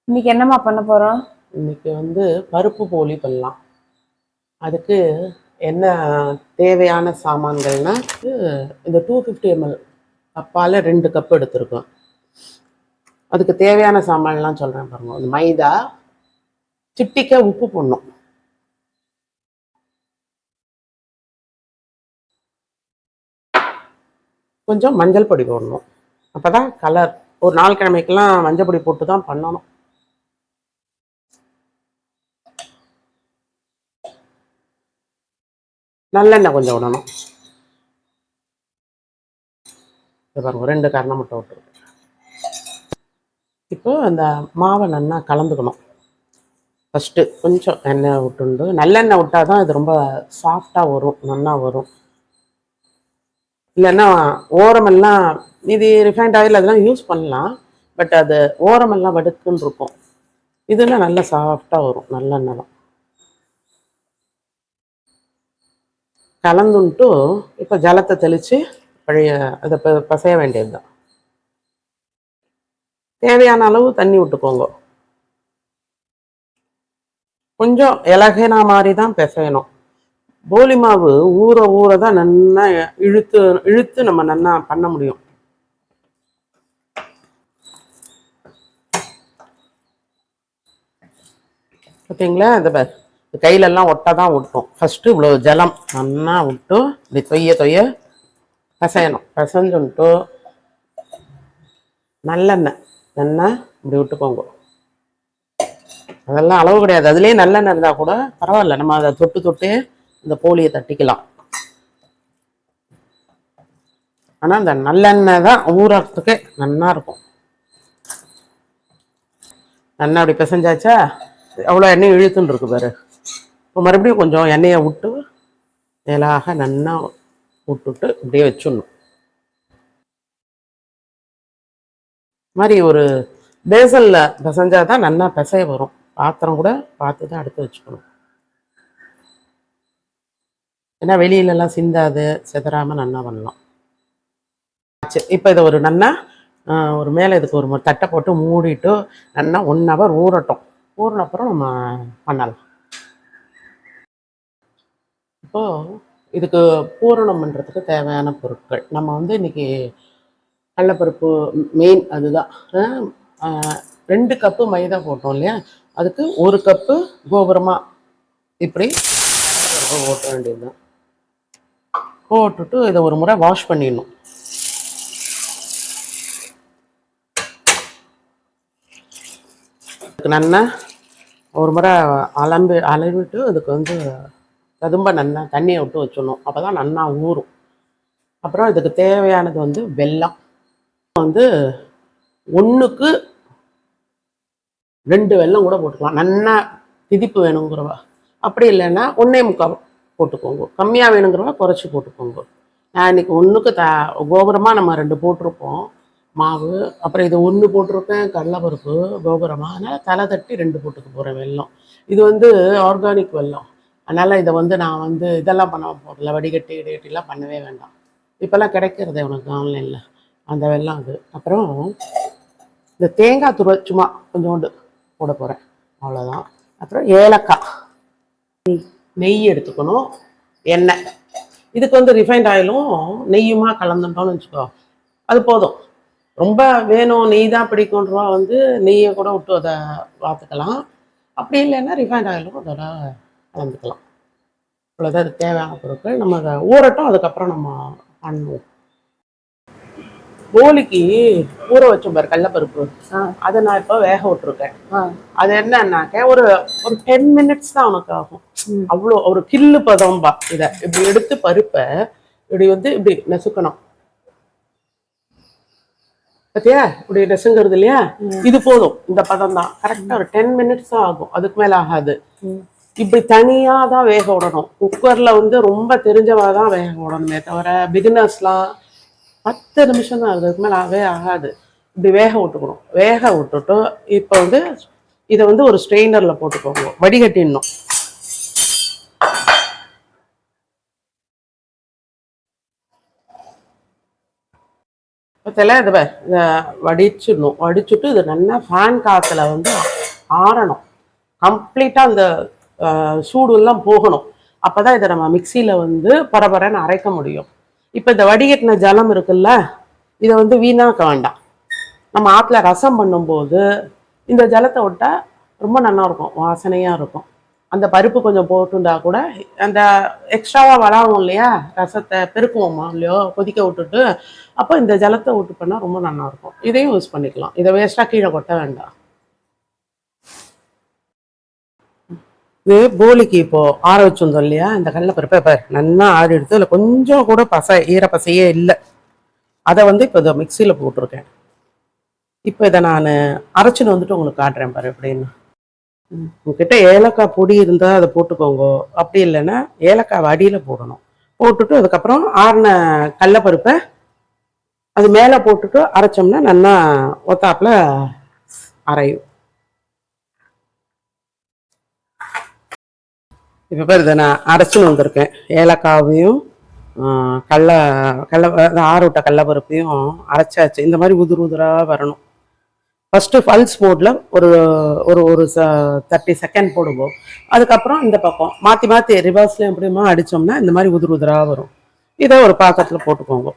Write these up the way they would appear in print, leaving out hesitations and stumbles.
இன்னைக்கு என்னம்மா பண்ண போறோம்? இன்னைக்கு பருப்பு போலி பண்ணலாம். அதுக்கு என்ன தேவையான சாமான்கள்னா இந்த 250 ml கப்பால் 2 கப் எடுத்திருக்கோம். அதுக்கு தேவையான சாமான்லாம் சொல்கிறேன் பாருங்க. இந்த மைதா, சிட்டிக்க உப்பு போடணும், கொஞ்சம் மஞ்சள் பொடி போடணும். அப்போ தான் கலர். ஒரு நாள் கிழமைக்கெல்லாம் மஞ்சள் பொடி போட்டு தான் பண்ணணும். நல்லெண்ணெய் கொஞ்சம் விடணும். பாருங்க 2 கரணை மட்டும் விட்டுருக்கேன். இப்போ அந்த மாவை நல்லா கலந்துக்கணும். ஃபஸ்ட்டு கொஞ்சம் எண்ணெய் விட்டுண்டு, நல்லெண்ணெய் விட்டால் தான் இது ரொம்ப சாஃப்டாக வரும், நல்லா வரும். இல்லைன்னா ஓரமெல்லாம் இது ரிஃபைண்ட் ஆயில் அதெல்லாம் யூஸ் பண்ணலாம், பட் அது ஓரமெல்லாம் வடுக்குன்னு இருக்கும். இதெல்லாம் நல்லா சாஃப்டாக வரும் நல்லெண்ணெய் தான். கலந்துன்ட்டு இப்போ ஜலத்தை தெளித்து பழைய அதை பசைய வேண்டியது தான். தேவையான அளவு தண்ணி விட்டுக்கோங்க. கொஞ்சம் இலகினா மாதிரி தான் பிசையணும். போலி மாவு ஊற ஊற தான் நல்லா இழுத்து இழுத்து நம்ம நல்லா பண்ண முடியும். பார்த்தீங்களா? இந்த கையிலெல்லாம் ஒட்ட தான் விட்டோம். ஃபஸ்ட்டு இவ்வளோ ஜலம் நல்லா விட்டு இப்படி தொய்ய பசையணும். பசைஞ்சுன்ட்டு நல்லெண்ணெய் இப்படி விட்டுக்கோங்க. அதெல்லாம் அளவு கிடையாது, அதுலேயே நல்லெண்ணெய் இருந்தால் கூட பரவாயில்ல, நம்ம அதை தொட்டு இந்த போலியை தட்டிக்கலாம். ஆனால் அந்த நல்லெண்ணெய் தான் ஊறத்துக்கு நல்லா இருக்கும். நல்லா அப்படி பிசைஞ்சாச்சா, அவ்வளோ எண்ணெய் இழுத்துன்னு இருக்கு பாரு. இப்போ மறுபடியும் கொஞ்சம் எண்ணெயை விட்டு மேலாக நல்லா விட்டுட்டு இப்படியே வச்சிடணும். மாதிரி ஒரு பேசலில் பிசைஞ்சாதான் நல்லா பிசைய வரும். பாத்திரம் கூட பார்த்து தான் எடுத்து வச்சுக்கணும், ஏன்னா வெளியிலலாம் சிந்தாது, செதறாமல் நல்லா பண்ணலாம். இப்போ இதை ஒரு நல்லா ஒரு மேலே இதுக்கு ஒரு தட்டை போட்டு மூடிட்டு நல்லா 1 hour ஊறட்டும். ஊறின அப்புறம் நம்ம பண்ணலாம். இப்போது இதுக்கு பூரணம் பண்ணுறதுக்கு தேவையான பொருட்கள் நம்ம இன்னைக்கு கடலைப்பருப்பு மெயின் அதுதான். 2 கப்பு மைதா போட்டோம் இல்லையா, அதுக்கு 1 கப்பு கோபுரமாக இப்படி ஓட்ட வேண்டியதுதான். போட்டுட்டு இதை ஒரு முறை வாஷ் பண்ணிடணும். நல்லா ஒரு முறை அளவிட்டு அதுக்கு கதும்ப நல்லா தண்ணியை விட்டு வச்சிடணும். அப்போ தான் நல்லா ஊறும். அப்புறம் இதுக்கு தேவையானது வெல்லம். 1க்கு 2 வெல்லம் கூட போட்டுக்கலாம், நல்லா திதிப்பு வேணுங்கிறவா. அப்படி இல்லைன்னா 1.25 போட்டுக்கோங்க. கம்மியாக வேணுங்கிறவா குறைச்சி போட்டுக்கோங்க. நான் இன்னைக்கு 1க்கு கோபுரமாக நம்ம 2 போட்டிருப்போம் மாவு. அப்புறம் இது 1 போட்டிருக்கேன் கடலைப்பருப்பு கோபுரமாக, அதனால் தலை தட்டி 2 போட்டுக்க போகிறேன் வெல்லம். இது ஆர்கானிக் வெல்லம், அதனால் இதை நான் இதெல்லாம் பண்ண போகிறல, வடிகட்டிலாம் பண்ணவே வேண்டாம். இப்போல்லாம் கிடைக்கிறது உனக்கு ஆன்லைனில் அந்த வெல்லம் அது. அப்புறம் இந்த தேங்காய் துருவல் சும்மா கொஞ்சோண்டு போட போகிறேன், அவ்வளோதான். அப்புறம் ஏலக்காய், நெய் எடுத்துக்கணும், எண்ணெய். இதுக்கு ரிஃபைண்ட் ஆயிலும் நெய்யுமா கலந்துட்டோம்னு வச்சுக்கோ, அது போதும். ரொம்ப வேணும் நெய் தான் பிடிக்கும்ன்றவா நெய்யை கூட விட்டு அதை பார்த்துக்கலாம். அப்படி இல்லைன்னா ரிஃபைண்ட் ஆயிலும் அதோட கலந்துக்கலாம். இவ்வளோதான் அது தேவையான பொருட்கள். நம்ம அதை ஊறட்டும், அதுக்கப்புறம் நம்ம பண்ணுவோம். போலிக்கு ஊற வச்சோம் பாரு கடலைப்பருப்பு, அதை நான் இப்போ வேக விட்டுருக்கேன். அது என்னன்னாக்க ஒரு 10 minutes தான் உனக்கு ஆகும். அவ்வளோ ஒரு கில்லு பதம்பா. இதை இப்படி எடுத்து பருப்பை இப்படி இப்படி நசுக்கணும். பத்தியா இப்படி நெசுங்கிறது இல்லையா, இது போதும். இந்த பதம் தான் கரெக்டாக ஒரு 10 minutes தான் ஆகும், அதுக்கு மேலே ஆகாது. இப்படி தனியாக தான் வேக விடணும். குக்கரில் ரொம்ப தெரிஞ்சவா தான் வேக விடணுமே தவிர பிகினர்ஸ்லாம் 10 நிமிஷம் தான் ஆகுது, அதுக்கு மேலே ஆகாது. இப்படி வேக விட்டுக்கணும். வேக விட்டுட்டு இப்போ இதை ஒரு ஸ்ட்ரெயினரில் போட்டுக்கோங்க, வடிகட்டிடணும். பத்தில இதை வடிச்சிடணும். வடிச்சுட்டு இது நல்லா ஃபேன் காற்றுல வந்து ஆறணும். கம்ப்ளீட்டாக அந்த சூடுலாம் போகணும். அப்போ தான் இதை நம்ம மிக்சியில் வந்து பரபரன்னு அரைக்க முடியும். இப்போ இந்த வடிகட்டின ஜலம் இருக்குல்ல, இதை வந்து வீணாக்க வேண்டாம். நம்ம ஆற்றுல ரசம் பண்ணும்போது இந்த ஜலத்தை விட்டால் ரொம்ப நல்லாயிருக்கும், வாசனையாக இருக்கும். அந்த பருப்பு கொஞ்சம் போட்டுண்டா கூட அந்த எக்ஸ்ட்ராவாக வளாகும் இல்லையா, ரசத்தை பெருக்குவோமா இல்லையோ கொதிக்க விட்டுட்டு, அப்போ இந்த ஜலத்தை விட்டு பண்ணால் ரொம்ப நல்லாயிருக்கும். இதையும் யூஸ் பண்ணிக்கலாம். இதை வேஸ்ட்டாக கீழே கொட்ட வேண்டாம். இது போலிக்கு இப்போது ஆற வச்சுருந்தோம் இல்லையா, இந்த கடலைப்பருப்பை இப்போ நல்லா ஆறி எடுத்து அதில் கொஞ்சம் கூட ஈரப்பசையே இல்லை. அதை வந்து இப்போ இதை மிக்சியில் போட்டிருக்கேன். இப்போ இதை நான் அரைச்சின்னு வந்துட்டு உங்களுக்கு காட்டுறேன் பாரு எப்படின்னு. உங்ககிட்ட ஏலக்காய் பொடி இருந்தால் அதை போட்டுக்கோங்க. அப்படி இல்லைன்னா ஏலக்காய் அடியில் போடணும். போட்டுட்டு அதுக்கப்புறம் ஆறின கடலைப்பருப்பை அது மேலே போட்டுட்டு அரைச்சோம்னா நல்லா ஒத்தாப்பில் அரையும். இப்போ பேர் இதை நான் அரைச்சின்னு வந்திருக்கேன். ஏலக்காவையும் ஆற விட்ட கடலைப்பருப்பையும் அரைச்சாச்சு. இந்த மாதிரி உதிராக வரணும். ஃபஸ்ட்டு பல்ஸ் மோடில் ஒரு ஒரு ஒரு 30 செகண்ட் போடுவோம். அதுக்கப்புறம் இந்த பக்கம் மாற்றி மாற்றி ரிவர்ஸ்லேயும் எப்படியுமா அடித்தோம்னா இந்த மாதிரி உதிராக வரும். இதை ஒரு பாத்திரத்தில் போட்டுக்கோங்க.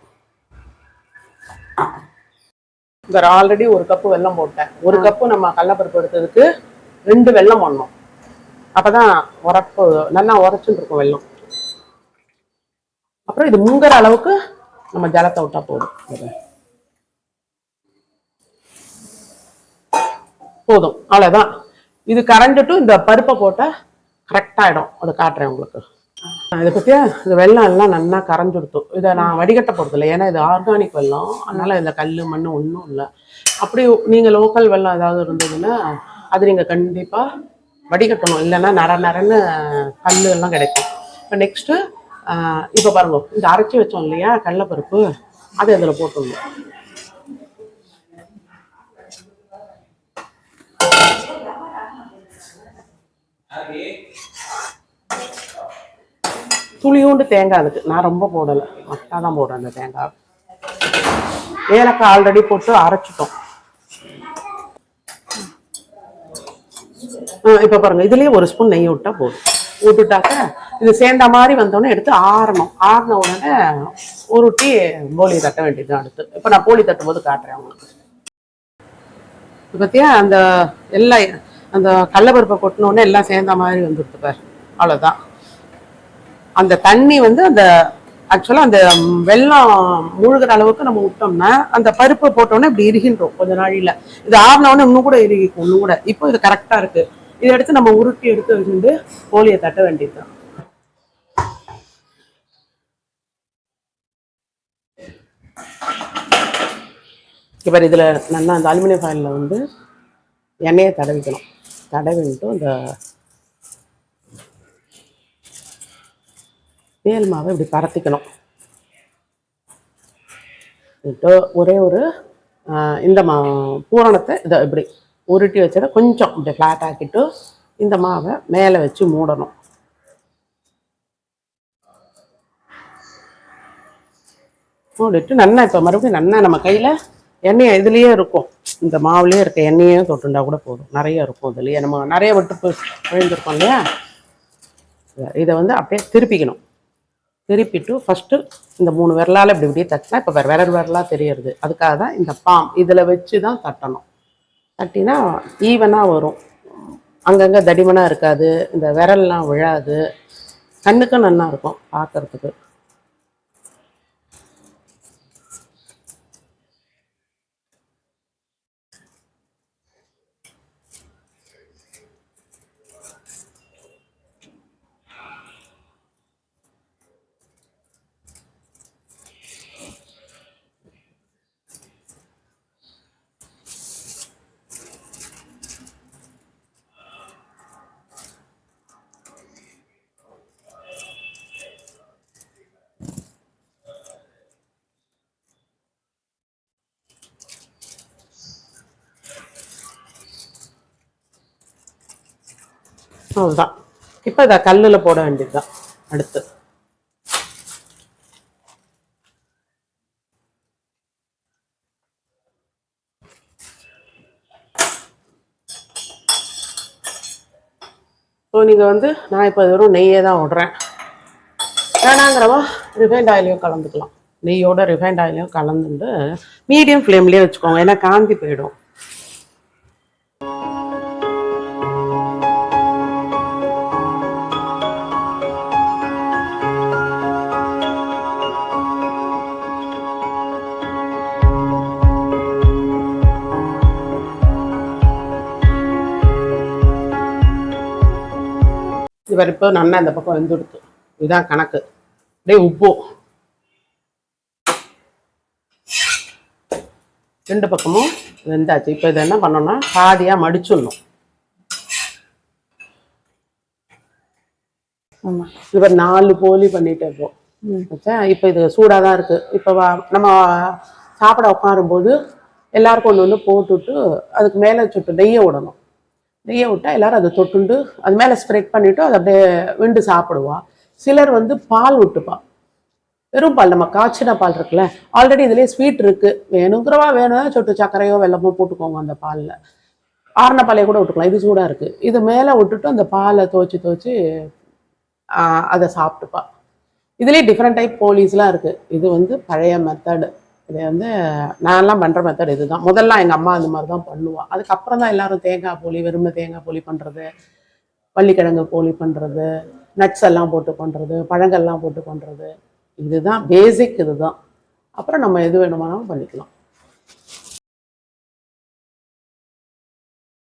இந்த ஆல்ரெடி ஒரு கப்பு வெல்லம் போட்டேன். ஒரு கப்பு நம்ம கடலைப்பருப்பு எடுத்ததுக்கு 2 வெல்லம் போடணும். அப்போ தான் உரப்பு நல்லா உரைச்சுட்டு இருக்கும் வெல்லம். அப்புறம் இது முங்குற அளவுக்கு நம்ம ஜலத்தை விட்டா போதும். போதும், அவ்வளோதான். இது கரைஞ்சிட்டு இந்த பருப்பை போட்டால் கரெக்டாகிடும். அதை காட்டுறேன் உங்களுக்கு. இதை பற்றியா இந்த வெள்ளம் எல்லாம் நல்லா கரைஞ்சுடுத்தும். இதை நான் வடிகட்ட போகிறதில்ல, ஏன்னா இது ஆர்கானிக் வெல்லம். அதனால் இதில் கல் மண் ஒன்றும் இல்லை. அப்படி நீங்கள் லோக்கல் வெல்லம் ஏதாவது இருந்ததுன்னா அது நீங்கள் கண்டிப்பாக வடிகட்டணும். இல்லைன்னா நரன்னு கல் எல்லாம் கிடைக்கும். இப்போ நெக்ஸ்ட்டு இப்போ பாருங்க, இந்த அரைச்சி வச்சோம் இல்லையா கடலைப்பருப்பு, அதை இதில் போட்டுடணும். துளியூண்டு தேங்காய் அதுக்கு நான் ரொம்ப போடலை, மட்டாக தான் போடுறேன் அந்த தேங்காய். ஏலக்காய் ஆல்ரெடி போட்டு அரைச்சிட்டோம். இப்போ பாருங்க, இதுலேயே ஒரு ஸ்பூன் நெய் விட்டா போதும். விட்டுட்டாக்க இது சேர்ந்த மாதிரி வந்தோடனே எடுத்து ஆறணும். ஆறின உடனே உருட்டி போலி தட்ட வேண்டியதுதான் அடுத்து. இப்போ நான் போலி தட்டும் போது காட்டுறேன் உங்களுக்கு. பற்றியா அந்த எல்லாம் அந்த கடலைப்பருப்பை கொட்டினோடனே எல்லாம் சேர்ந்த மாதிரி வந்துடுது பார், அவ்வளோதான். அந்த தண்ணி வந்து அந்த ஆக்சுவலாக அந்த வெல்லம் மூழ்கிற அளவுக்கு நம்ம விட்டோம்னா அந்த பருப்பை போட்டோன்னே இப்படி இறுகின்றோம் கொஞ்ச நாளில். இது ஆறினோடனே இன்னும் கூட இறுகிக்கும் இன்னும் கூட. இப்போ இது கரெக்டாக இருக்குது. இதை எடுத்து நம்ம உருட்டி எடுத்து வச்சுட்டு போலியை தட்ட வேண்டியதுதான். இப்போ இதில் நல்லா அந்த அலுமினியம் ஃபாயிலில் வந்து எண்ணெயை தடவிக்கணும். தடவிட்டு இந்த மேல் மாவை இப்படி பரத்திக்கணும். ஒரே ஒரு இந்த பூரணத்தை இதை இப்படி உருட்டி வச்சதை கொஞ்சம் இப்படி ஃப்ளாட் ஆக்கிட்டு இந்த மாவை மேலே வச்சு மூடணும். மூடிட்டு நல்லா இப்போ மறுபடியும் நல்லா நம்ம கையில் எண்ணெய் இதுலேயே இருக்கும், இந்த மாவுலேயே இருக்க எண்ணெயே தொட்டுண்டா கூட போதும். நிறைய இருக்கும் இதுலேயே, நம்ம நிறைய விட்டு விழுந்திருக்கோம் இல்லையா. இதை வந்து அப்படியே திருப்பிக்கணும். திருப்பிட்டு ஃபஸ்ட்டு இந்த 3 விரலால் இப்படி இப்படியே தட்டினா இப்போ விரலாக தெரியறது. அதுக்காக தான் இந்த பாம் இதில் வச்சு தான் தட்டணும். தட்டினா ஈவனாக வரும், அங்கங்கே தடிமனாக இருக்காது, இந்த விரல்லாம் விழாது, கண்ணுக்கும் நல்லா இருக்கும் பார்க்குறதுக்கு. அவ்வளோதான். இப்போ இதை கல்லில் போட வேண்டியது தான் அடுத்து. ஸோ நீங்கள் வந்து நான் இப்போ வெறும் நெய்யே தான் விடுறேன். வேணாங்கிறவா ரிஃபைண்ட் ஆயிலையும் கலந்துக்கலாம். நெய்யோட ரிஃபைண்ட் ஆயிலையும் கலந்துட்டு மீடியம் ஃப்ளேம்லேயே வச்சுக்கோங்க, ஏன்னா காந்தி போயிடும். இவர் இப்போ நல்லா இந்த பக்கம் வெந்துடுத்து. இதுதான் கணக்கு. அப்படியே உப்பு ரெண்டு பக்கமும் வெந்தாச்சு. இப்போ இதை என்ன பண்ணோம்னா பாதியாக மடிச்சிடணும். இவர் 4 போலி பண்ணிட்டு இருப்போம். இப்போ இது சூடாக தான் இருக்குது. இப்போ நம்ம சாப்பிட உட்காரும்போது எல்லாருக்கும் ஒன்று ஒன்று போட்டுவிட்டு அதுக்கு மேலே சுட்டு நெய்யை விடணும். நெய்யை விட்டால் எல்லோரும் அதை தொட்டுண்டு அது மேலே ஸ்ப்ரெட் பண்ணிவிட்டு அதை அப்படியே விண்டு சாப்பிடுவா. சிலர் வந்து பால் விட்டுப்பா, வெறும் பால், நம்ம காய்ச்சின பால் இருக்குல்ல, ஆல்ரெடி இதுலேயே ஸ்வீட் இருக்குது, வேணுங்கிறவா வேணும் சொட்டு சர்க்கரையோ வெல்லமோ போட்டுக்கோங்க அந்த பாலில். ஆறுன பாலையை கூட விட்டுக்கலாம், இது சூடாக இருக்குது. இது மேலே விட்டுட்டு அந்த பாலை துவச்சி அதை சாப்பிட்டுப்பா. இதுலேயே டிஃப்ரெண்ட் டைப் போலீஸ்லாம் இருக்குது. இது வந்து பழைய மெத்தடு. இது வந்து நான்லாம் பண்ணுற மெத்தட் இது தான். முதல்ல எங்கள் அம்மா அந்த மாதிரி தான் பண்ணுவாள். அதுக்கப்புறம் தான் எல்லோரும் தேங்காய் போலி, வெறுமை தேங்காய் போலி பண்ணுறது, பள்ளிக்கிழங்கு போலி பண்ணுறது, நட்ஸ் எல்லாம் போட்டு பண்ணுறது, பழங்கள்லாம் போட்டு பண்ணுறது. இதுதான் பேசிக். இதுதான். அப்புறம் நம்ம எது வேணுமானாலும் பண்ணிக்கலாம்.